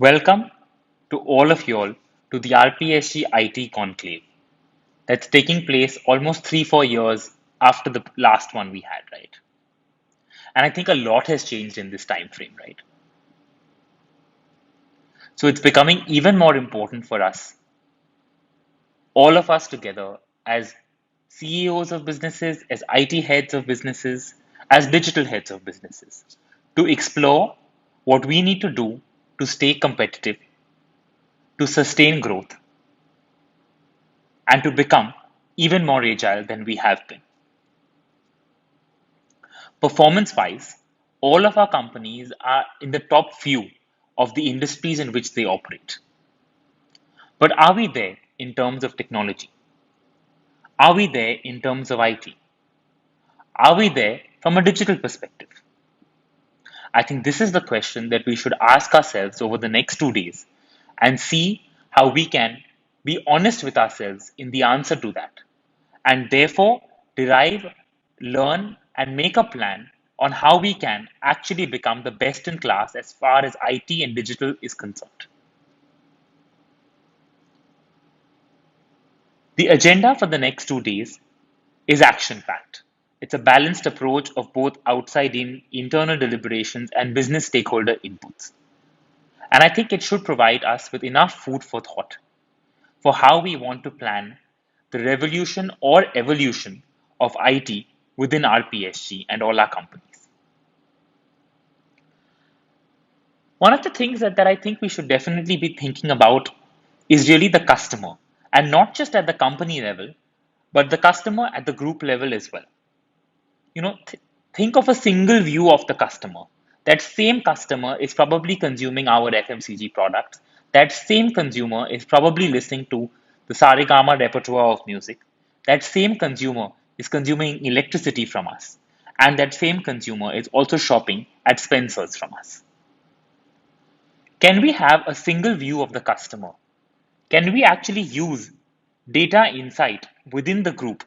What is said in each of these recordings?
Welcome to all of y'all to the RPSG IT Conclave that's taking place almost 3-4 years after the last one we had, right? And I think a lot has changed in this time frame, right? So it's becoming even more important for us, all of us together, as CEOs of businesses, as IT heads of businesses, as digital heads of businesses, to explore what we need to do to stay competitive, to sustain growth, and to become even more agile than we have been. Performance wise, all of our companies are in the top few of the industries in which they operate. But are we there in terms of technology? Are we there in terms of IT? Are we there from a digital perspective? I think this is the question that we should ask ourselves over the next 2 days and see how we can be honest with ourselves in the answer to that, and therefore derive, learn, and make a plan on how we can actually become the best in class as far as IT and digital is concerned. The agenda for the next 2 days is action packed. It's a balanced approach of both outside in internal deliberations and business stakeholder inputs. And I think it should provide us with enough food for thought for how we want to plan the revolution or evolution of IT within RPSG and all our companies. One of the things that I think we should definitely be thinking about is really the customer, and not just at the company level, but the customer at the group level as well. Think of a single view of the customer. That same customer is probably consuming our FMCG products. That same consumer is probably listening to the Saregama repertoire of music. That same consumer is consuming electricity from us. And that same consumer is also shopping at Spencer's from us. Can we have a single view of the customer? Can we actually use data insight within the group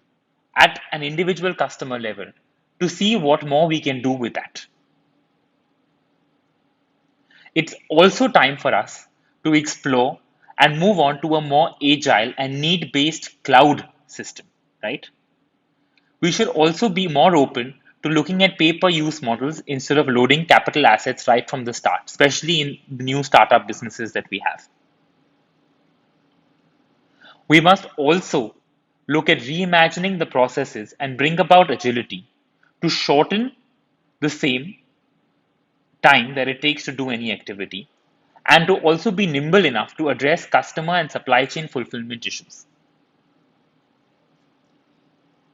at an individual customer level to see what more we can do with that? It's also time for us to explore and move on to a more agile and need-based cloud system, right? We should also be more open to looking at pay-per-use models instead of loading capital assets right from the start, especially in the new startup businesses that we have. We must also look at reimagining the processes and bring about agility to shorten the same time that it takes to do any activity, and to also be nimble enough to address customer and supply chain fulfillment issues.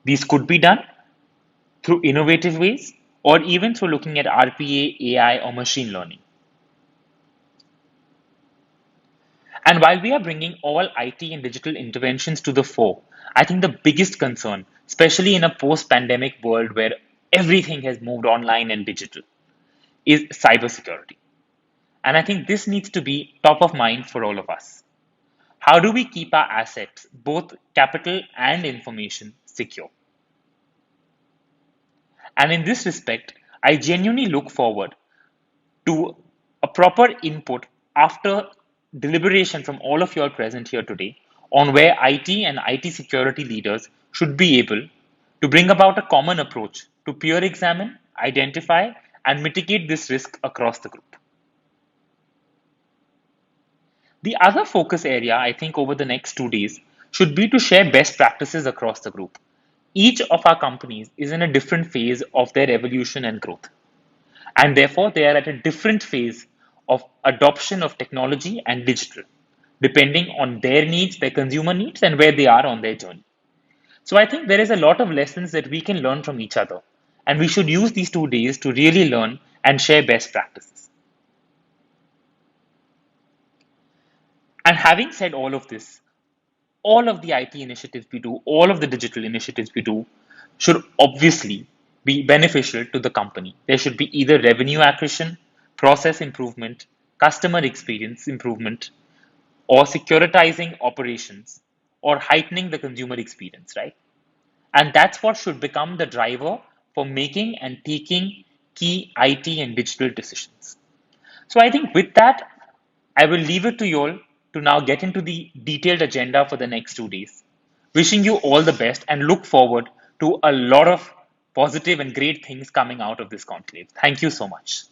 These could be done through innovative ways or even through looking at RPA, AI, or machine learning. And while we are bringing all IT and digital interventions to the fore, I think the biggest concern, especially in a post pandemic world where everything has moved online and digital, is cybersecurity. And I think this needs to be top of mind for all of us. How do we keep our assets, both capital and information, secure? And in this respect, I genuinely look forward to a proper input after deliberation from all of you all present here today on where IT and IT security leaders should be able to bring about a common approach to peer examine, identify, and mitigate this risk across the group. The other focus area, I think, over the next 2 days should be to share best practices across the group. Each of our companies is in a different phase of their evolution and growth, and therefore they are at a different phase of adoption of technology and digital, depending on their needs, their consumer needs, and where they are on their journey. So I think there is a lot of lessons that we can learn from each other, and we should use these 2 days to really learn and share best practices. And having said all of this, all of the IT initiatives we do, all of the digital initiatives we do should obviously be beneficial to the company. There should be either revenue accretion, process improvement, customer experience improvement, or securitizing operations, or heightening the consumer experience, right? And that's what should become the driver for making and taking key IT and digital decisions. So I think with that, I will leave it to you all to now get into the detailed agenda for the next 2 days. Wishing you all the best and look forward to a lot of positive and great things coming out of this conclave. Thank you so much.